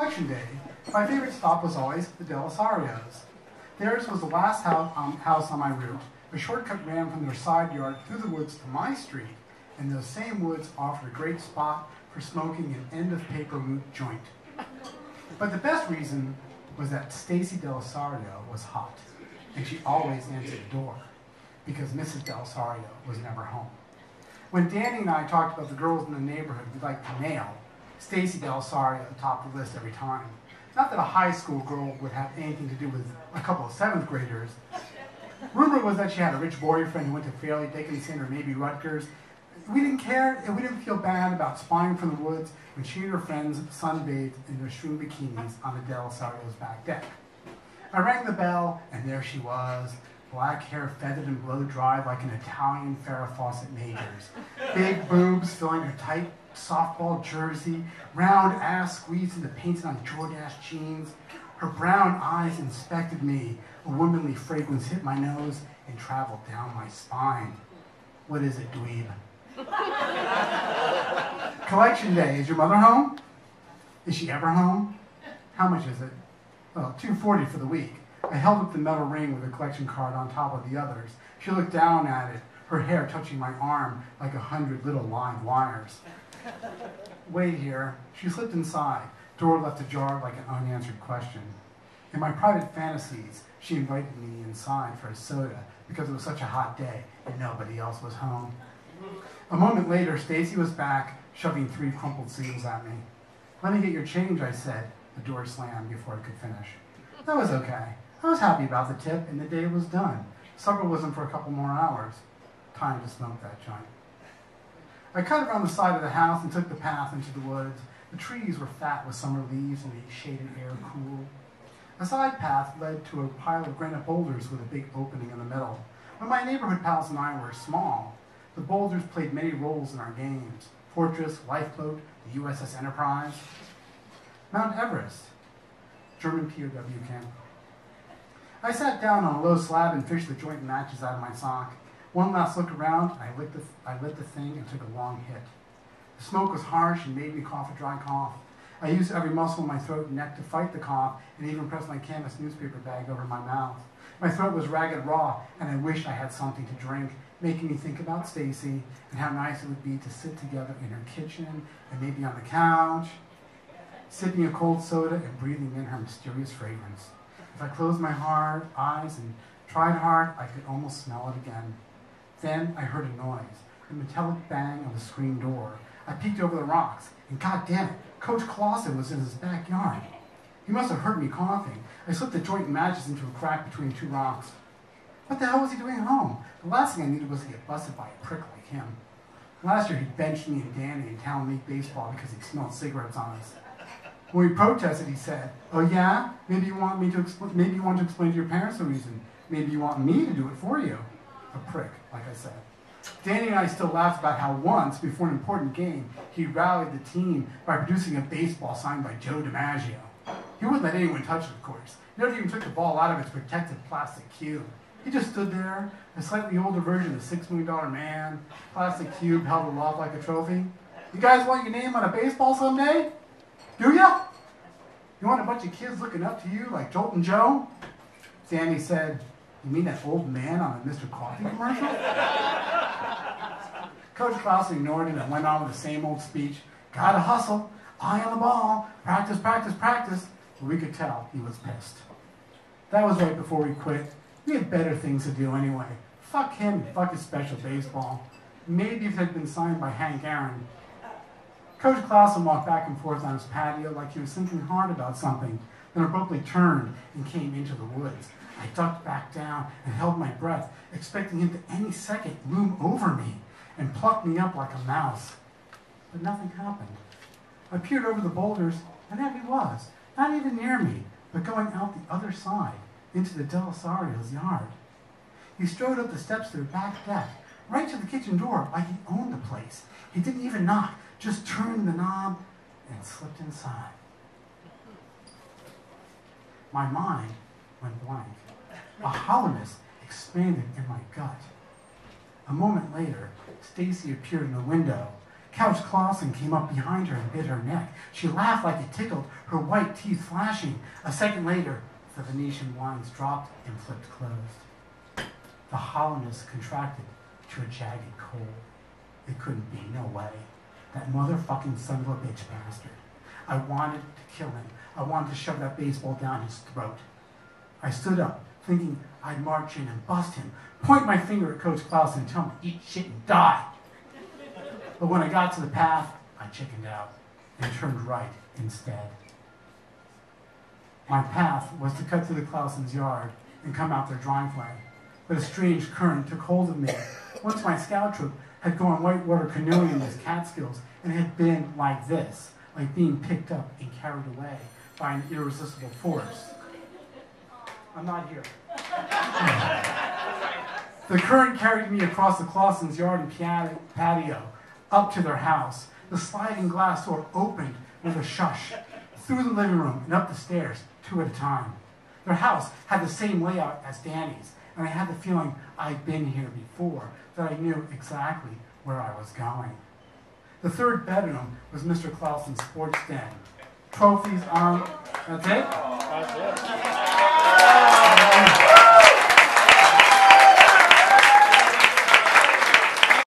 Collection day, my favorite stop was always the Delisarios. Theirs was the last house on my route. A shortcut ran from their side yard through the woods to my street, and those same woods offered a great spot for smoking an end-of-paper root joint. But the best reason was that Stacy Delisario was hot, and she always answered the door, because Mrs. Delisario was never home. When Danny and I talked about the girls in the neighborhood we'd like to nail, Stacy Delisario topped the list every time. Not that a high school girl would have anything to do with a couple of 7th graders. Rumor was that she had a rich boyfriend who went to Fairleigh Dickinson or maybe Rutgers. We didn't care, and we didn't feel bad about spying from the woods when she and her friends sunbathed in their strewn bikinis on the Delisario's back deck. I rang the bell, and there she was, black hair feathered and blow-dried like an Italian Farrah Fawcett Majors, big boobs filling her tight softball jersey, round ass squeezed into painted on Jordache jeans. Her brown eyes inspected me. A womanly fragrance hit my nose and traveled down my spine. What is it, dweeb? Collection day. Is your mother home? Is she ever home? How much is it? Well, $2.40 for the week. I held up the metal ring with a collection card on top of the others. She looked down at it, her hair touching my arm like 100 little live wires. Wait here. She slipped inside. Door left ajar like an unanswered question. In my private fantasies, she invited me inside for a soda because it was such a hot day and nobody else was home. A moment later, Stacy was back, shoving 3 crumpled seals at me. Let me get your change, I said. The door slammed before I could finish. That was okay. I was happy about the tip, and the day was done. Supper wasn't for a couple more hours. Time to smoke that joint. I cut around the side of the house and took the path into the woods. The trees were fat with summer leaves and the shaded air cool. A side path led to a pile of granite boulders with a big opening in the middle. When my neighborhood pals and I were small, the boulders played many roles in our games. Fortress, Lifeboat, the USS Enterprise. Mount Everest, German POW camp. I sat down on a low slab and fished the joint matches out of my sock. One last look around, I lit the thing and took a long hit. The smoke was harsh and made me cough a dry cough. I used every muscle in my throat and neck to fight the cough and even pressed my canvas newspaper bag over my mouth. My throat was ragged raw, and I wished I had something to drink, making me think about Stacy and how nice it would be to sit together in her kitchen and maybe on the couch, sipping a cold soda and breathing in her mysterious fragrance. If I closed my eyes and tried hard, I could almost smell it again. Then I heard a noise, the metallic bang of the screen door. I peeked over the rocks, and God damn it, Coach Clausen was in his backyard. He must have heard me coughing. I slipped the joint matches into a crack between 2 rocks. What the hell was he doing home? The last thing I needed was to get busted by a prick like him. Last year he benched me and Danny in town league baseball because he smelled cigarettes on us. When we protested, he said, "Oh yeah? Maybe you want to explain to your parents the reason. Maybe you want me to do it for you." A prick, like I said. Danny and I still laughed about how once, before an important game, he rallied the team by producing a baseball signed by Joe DiMaggio. He wouldn't let anyone touch it, of course. He never even took the ball out of its protective plastic cube. He just stood there, a slightly older version of the $6 Million Man, plastic cube held aloft like a trophy. "You guys want your name on a baseball someday? Do ya? You want a bunch of kids looking up to you like Joltin' Joe?" Danny said, "You mean that old man on the Mr. Coffee commercial?" Coach Clausen ignored it and went on with the same old speech. "Gotta hustle, eye on the ball, practice, practice, practice." But we could tell he was pissed. That was right before we quit. We had better things to do anyway. Fuck him, fuck his special baseball. Maybe if it had been signed by Hank Aaron. Coach Clausen walked back and forth on his patio like he was thinking hard about something, then abruptly turned and came into the woods. I ducked back down and held my breath, expecting him to any second loom over me and pluck me up like a mouse. But nothing happened. I peered over the boulders, and there he was, not even near me, but going out the other side, into the Delisario's yard. He strode up the steps to the back deck, right to the kitchen door like he owned the place. He didn't even knock, just turned the knob and slipped inside. My mind went blank. A hollowness expanded in my gut. A moment later, Stacy appeared in the window, Couch Clausen came up behind her and bit her neck. She laughed like it tickled, her white teeth flashing. A second later, the Venetian blinds dropped and flipped closed. The hollowness contracted to a jagged coal. It couldn't be, no way. That motherfucking son of a bitch bastard. I wanted to kill him. I wanted to shove that baseball down his throat. I stood up, thinking I'd march in and bust him, point my finger at Coach Clausen and tell him to eat shit and die. But when I got to the path, I chickened out and turned right instead. My path was to cut through the Clausen's yard and come out their driveway. But a strange current took hold of me. Once my scout troop had gone whitewater canoeing in the Catskills, and it had been like this, like being picked up and carried away by an irresistible force. I'm not here. The current carried me across the Clausen's yard and patio, up to their house. The sliding glass door opened with a shush, through the living room and up the stairs, two at a time. Their house had the same layout as Danny's, and I had the feeling I'd been here before, that I knew exactly where I was going. The third bedroom was Mr. Clausen's sports den. Trophies on... That's it?